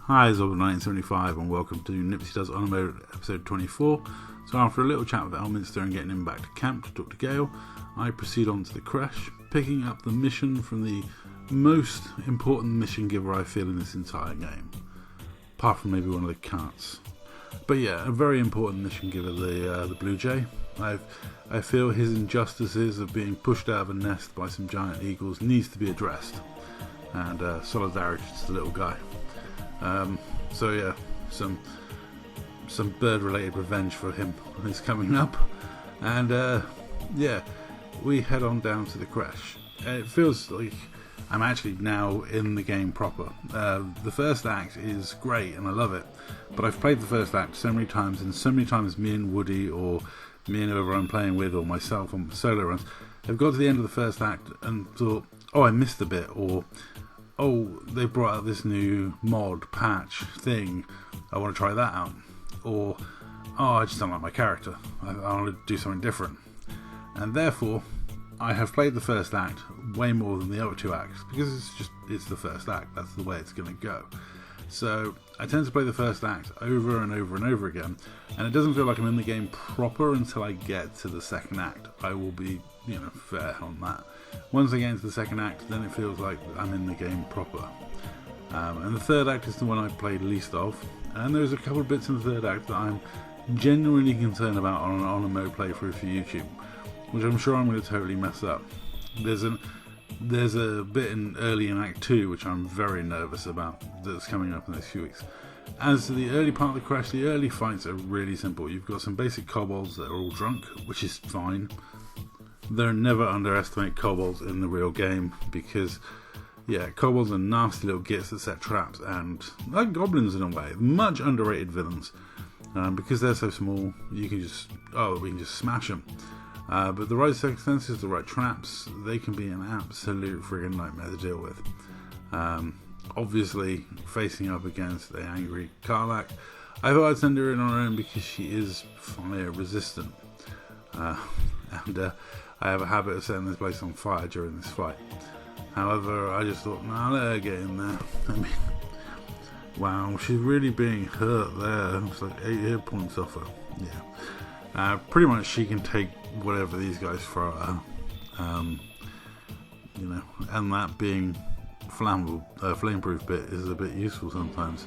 Hi, it's Over 1975 and welcome to Nipsy Does On Mode episode 24. So after a little chat with Elminster and getting him back to camp to talk to Gale, I proceed on to the crash, picking up the mission from the most important mission giver I feel in this entire game. Apart from maybe one of the cats. But yeah, a very important mission giver, the Blue Jay. I feel his injustices of being pushed out of a nest by some giant eagles needs to be addressed. And solidarity to the little guy. So yeah, some bird-related revenge for him is coming up, and yeah, we head on down to the crash. It feels like I'm actually now in the game proper. The first act is great and I love it, but I've played the first act so many times, and so many times me and Woody or me and whoever I'm playing with or myself on solo runs have got to the end of the first act and thought, oh, I missed a bit, or oh, they brought out this new mod, patch, thing, I want to try that out. Or, oh, I just don't like my character, I want to do something different. And therefore, I have played the first act way more than the other two acts, because it's the first act, that's the way it's going to go. So, I tend to play the first act over and over and over again, and it doesn't feel like I'm in the game proper until I get to the second act. I will be, fair on that. Once I get into the second act, then it feels like I'm in the game proper. And the third act is the one I've played least of, and there's a couple of bits in the third act that I'm genuinely concerned about on a mode playthrough for YouTube, which I'm sure I'm going to totally mess up. There's a bit early in Act 2 which I'm very nervous about that's coming up in the next few weeks. As to the early part of the crash, the early fights are really simple. You've got some basic kobolds that are all drunk, which is fine. Don't never underestimate kobolds in the real game, because kobolds are nasty little gits that set traps, and like goblins in a way, much underrated villains, because they're so small. We can just smash them. But the right circumstances, the right traps, they can be an absolute friggin' nightmare to deal with. Obviously, facing up against the angry Karlach, I thought I'd send her in on her own because she is fire resistant, and I have a habit of setting this place on fire during this fight. However, I just thought, nah, let her get in there. I mean, wow, she's really being hurt there. It's like 8 hit points off her. Yeah. Pretty much she can take whatever these guys throw at her. And that being flammable, flameproof bit is a bit useful sometimes.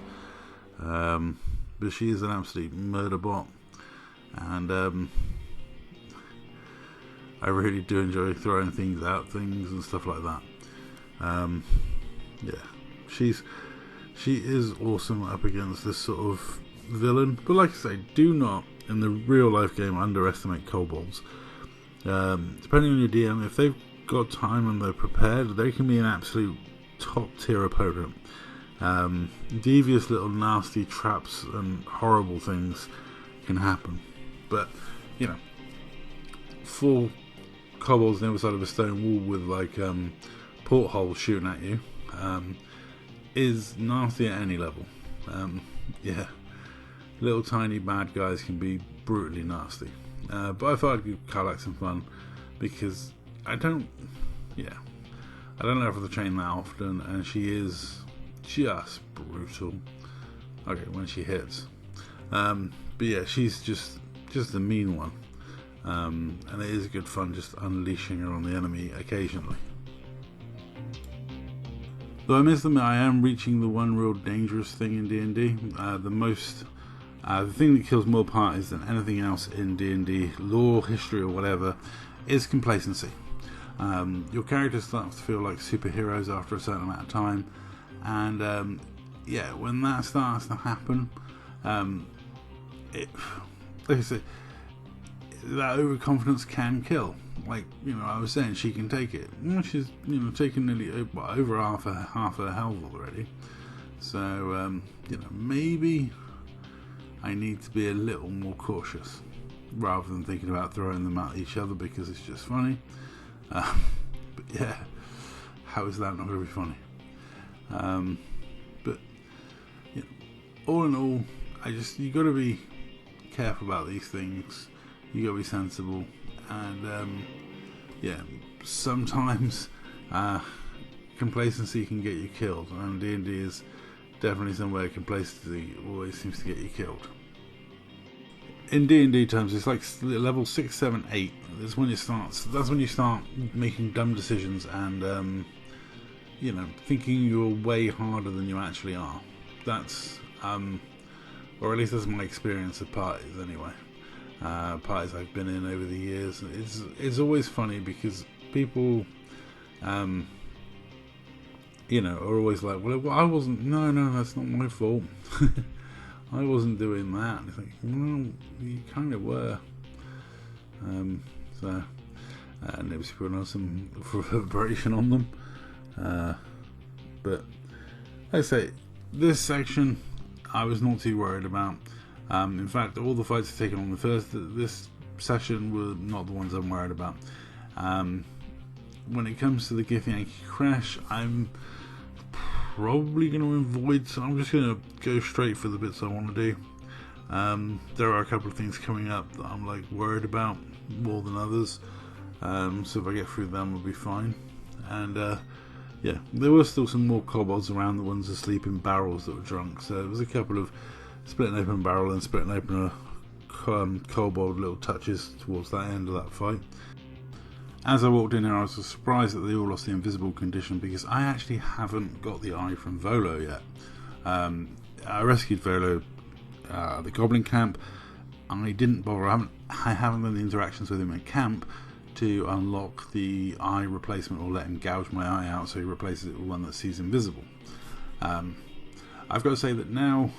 But she is an absolute murder bot. And I really do enjoy throwing things and stuff like that. She is awesome up against this sort of villain. But like I say, do not, in the real life game, underestimate kobolds. Depending on your DM, if they've got time and they're prepared, they can be an absolute top tier opponent. Devious little nasty traps and horrible things can happen. But, 4 kobolds on the other side of a stone wall with portholes shooting at you is nasty at any level. Little tiny bad guys can be brutally nasty. But I thought I'd give Karlach some fun because I don't have to train that often, and she is just brutal. Okay, when she hits. But yeah, she's just the mean one. And it is good fun just unleashing her on the enemy occasionally. Though I must admit, I am reaching the one real dangerous thing in D&D. The thing that kills more parties than anything else in D&D, lore, history or whatever, is complacency. Your characters start to feel like superheroes after a certain amount of time, and when that starts to happen, like I said, that overconfidence can kill. Like, I was saying, she can take it. She's, taken nearly over half her health already. So, maybe I need to be a little more cautious rather than thinking about throwing them at each other because it's just funny. But yeah, how is that not going to be funny? But all in all, you got to be careful about these things. You got to be sensible, and sometimes complacency can get you killed, and D&D is definitely somewhere complacency always seems to get you killed. In D&D terms, it's like level 6, 7, 8. That's when you start making dumb decisions and thinking you're way harder than you actually are. That's or at least that's my experience of parties anyway. Parties I've been in over the years. It's always funny because people are always like, well, I wasn't. No, that's not my fault. I wasn't doing that. And it's like, well, you kind of were. Nipsy put on some reverberation on them. But like I say, this section I was not too worried about. In fact, all the fights I've taken on this session were not the ones I'm worried about. When it comes to the Githyanki Crash, I'm probably going to avoid, so I'm just going to go straight for the bits I want to do. There are a couple of things coming up that I'm worried about more than others, so if I get through them, we'll be fine. And there were still some more kobolds around, the ones asleep in barrels that were drunk, so there was a couple of splitting open a barrel and splitting open a kobold little touches towards that end of that fight. As I walked in here, I was surprised that they all lost the invisible condition, because I actually haven't got the eye from Volo yet. I rescued Volo at the Goblin Camp. I didn't bother. I haven't done the interactions with him in camp to unlock the eye replacement or let him gouge my eye out so he replaces it with one that sees invisible. I've got to say that now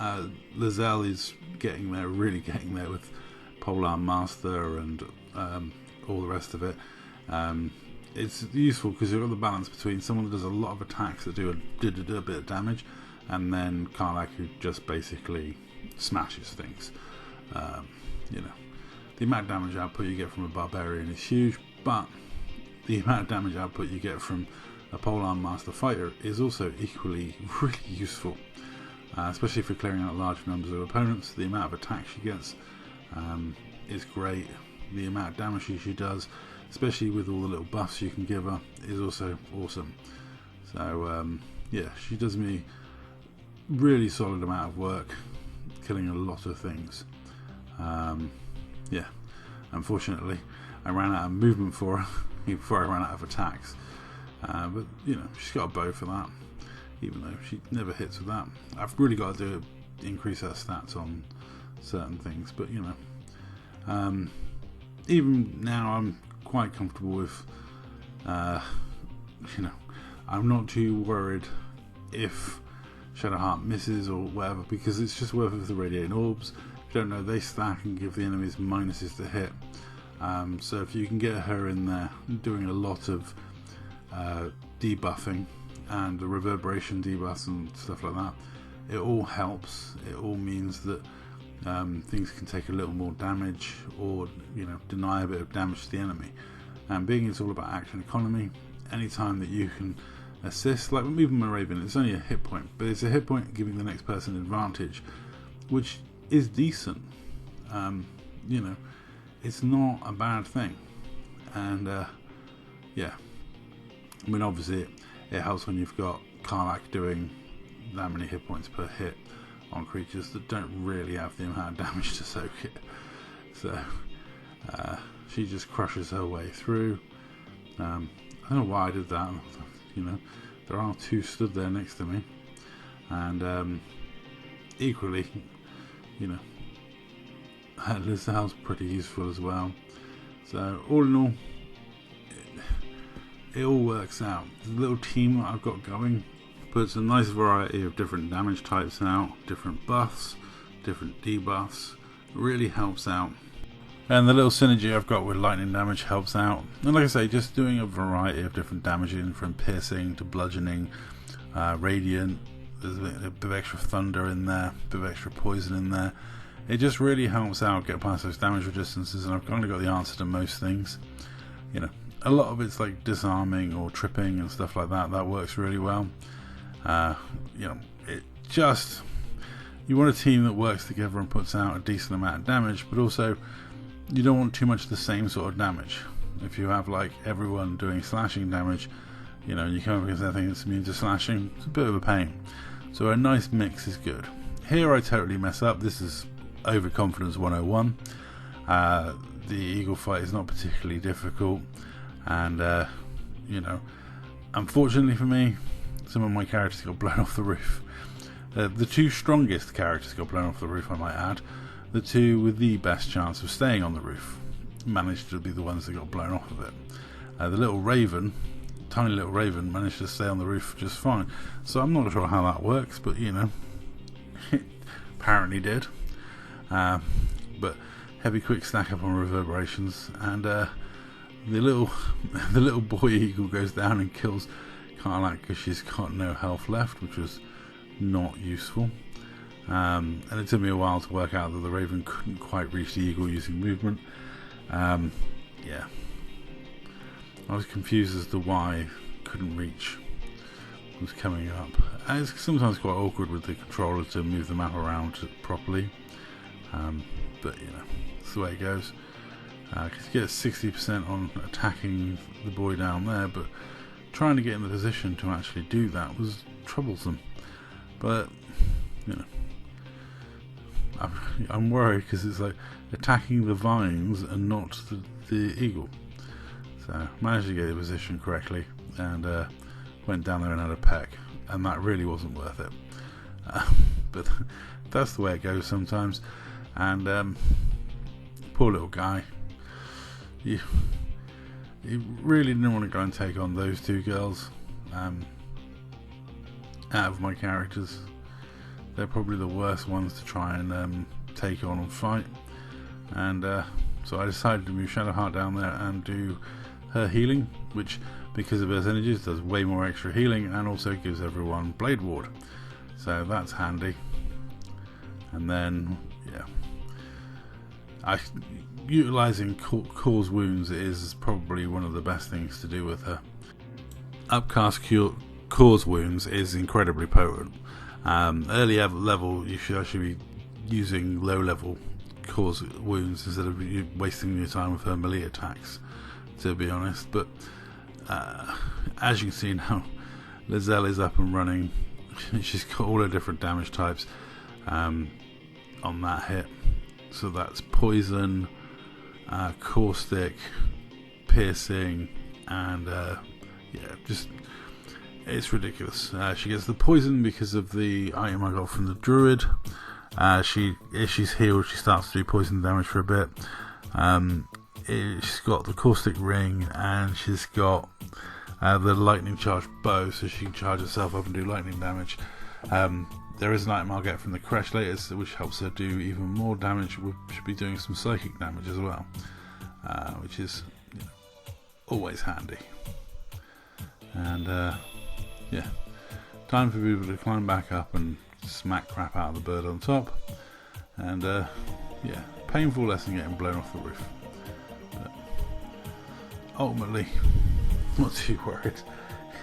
Lizelle is really getting there with Polearm Master and all the rest of it. It's useful because you've got the balance between someone that does a lot of attacks that do a bit of damage, and then Karlak, who just basically smashes things. The amount of damage output you get from a barbarian is huge, but the amount of damage output you get from a Polearm Master fighter is also equally really useful, especially if you're clearing out large numbers of opponents. The amount of attacks she gets is great. The amount of damage she does, especially with all the little buffs you can give her, is also awesome. So she does me really solid amount of work, killing a lot of things. Unfortunately, I ran out of movement for her before I ran out of attacks. But she's got a bow for that, even though she never hits with that. I've really got to increase her stats on certain things, but even now I'm quite comfortable with, I'm not too worried if Shadowheart misses or whatever, because it's just worth it for the radiating orbs. If you don't know, they stack and give the enemies minuses to hit. So if you can get her in there doing a lot of debuffing and the reverberation debuffs and stuff like that, it all helps. It all means that things can take a little more damage, or deny a bit of damage to the enemy. And being it's all about action economy, anytime that you can assist, like even my Raven, it's only a hit point, but it's a hit point giving the next person advantage, which is decent. It's not a bad thing. And obviously it helps when you've got Karlak doing that many hit points per hit on creatures that don't really have the amount of damage to soak it. So she just crushes her way through. I don't know why I did that. There are two stood there next to me, and equally, Lizelle's pretty useful as well. So all in all, it all works out. The little team that I've got going puts a nice variety of different damage types out, different buffs, different debuffs. Really helps out. And the little synergy I've got with lightning damage helps out. And like I say, just doing a variety of different damaging, from piercing to bludgeoning, radiant. There's a bit of extra thunder in there, a bit of extra poison in there. It just really helps out get past those damage resistances, and I've kind of got the answer to most things. a lot of it's like disarming or tripping and stuff like that. That works really well. It just, you want a team that works together and puts out a decent amount of damage, but also you don't want too much of the same sort of damage. If you have like everyone doing slashing damage, you come up against anything that's immune to slashing, it's a bit of a pain. So a nice mix is good. Here I totally mess up. This is overconfidence 101. The eagle fight is not particularly difficult, and unfortunately for me, some of my characters got blown off the roof. The two strongest characters got blown off the roof, I might add. The two with the best chance of staying on the roof managed to be the ones that got blown off of it. The little raven, tiny little raven, managed to stay on the roof just fine. So I'm not sure how that works, but it apparently did. But heavy quick stack up on reverberations, and the little boy eagle goes down and kills Karlak because she's got no health left, which was not useful. And it took me a while to work out that the raven couldn't quite reach the eagle using movement. I was confused as to why couldn't reach was coming up. And it's sometimes quite awkward with the controller to move the map around properly, but it's the way it goes. Because you get 60% on attacking the boy down there, but trying to get in the position to actually do that was troublesome. But I'm worried because it's like attacking the vines and not the eagle. So managed to get the position correctly, and went down there and had a peck, and that really wasn't worth it. But that's the way it goes sometimes. And poor little guy, he really didn't want to go and take on those two girls. Out of my characters, they're probably the worst ones to try and take on and fight. And so I decided to move Shadowheart down there and do her healing, which, because of her synergies, does way more extra healing and also gives everyone Blade Ward. So that's handy. And then, utilising Cause Wounds is probably one of the best things to do with her. Upcast Cause Wounds is incredibly potent. Early level, you should actually be using low level Cause Wounds instead of wasting your time with her melee attacks, to be honest. But as you can see now, Lizelle is up and running. She's got all her different damage types on that hit. So that's poison, caustic, piercing, and just it's ridiculous. She gets the poison because of the item I got from the druid. If she's healed, she starts to do poison damage for a bit. She's got the caustic ring, and she's got the lightning charge bow, so she can charge herself up and do lightning damage. There is an item I'll get from the crash later, which helps her do even more damage. We should be doing some psychic damage as well, which is always handy. And time for people to climb back up and smack crap out of the bird on top. And painful lesson getting blown off the roof. But ultimately, not too worried,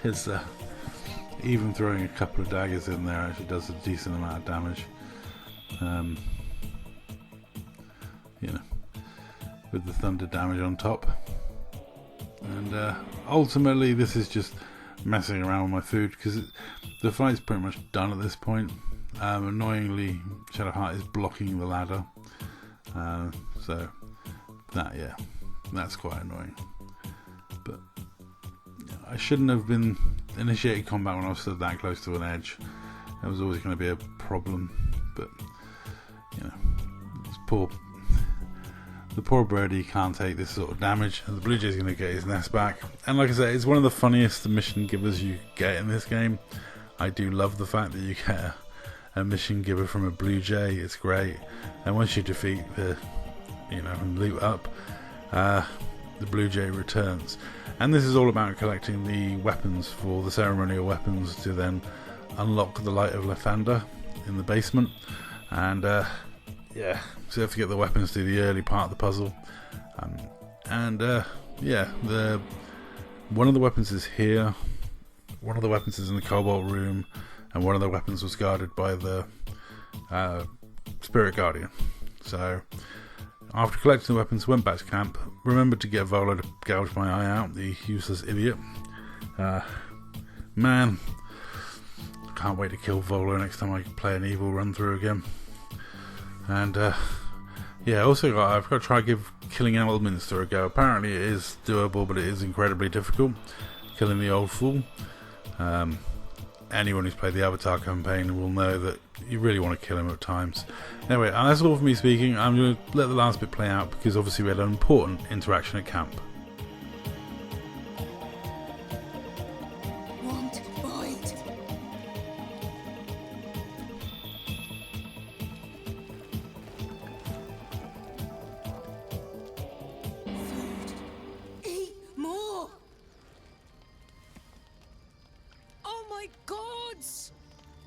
because even throwing a couple of daggers in there actually does a decent amount of damage. With the thunder damage on top. And ultimately, this is just messing around with my food, because the fight's pretty much done at this point. Annoyingly, Shadowheart is blocking the ladder, so that's quite annoying. But I shouldn't have been initiating combat when I was stood that close to an edge. That was always going to be a problem. But the poor birdie can't take this sort of damage, and the blue jay's going to get his nest back. And like I said, it's one of the funniest mission givers you get in this game. I do love the fact that you get a mission giver from a blue jay. It's great. And once you defeat and loot up, the blue jay returns. And this is all about collecting the weapons for the ceremonial weapons to then unlock the Light of Lathander in the basement. And so you have to get the weapons to the early part of the puzzle. The One of the weapons is here, one of the weapons is in the Cobalt room, and one of the weapons was guarded by the Spirit Guardian. So after collecting the weapons, went back to camp, remembered to get Volo to gouge my eye out, the useless idiot. Man, can't wait to kill Volo next time I play an evil run through again. And also I've got to try killing Elminster a go. Apparently it is doable, but it is incredibly difficult, killing the old fool. Anyone who's played the Avatar campaign will know that you really want to kill him at times. Anyway, that's all for me speaking. I'm going to let the last bit play out because obviously we had an important interaction at camp.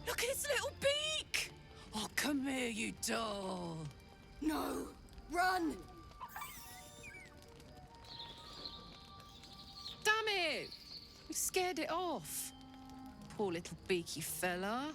Look at its little beak! Oh, come here, you doll. No, run! Damn it! We scared it off. Poor little beaky fella.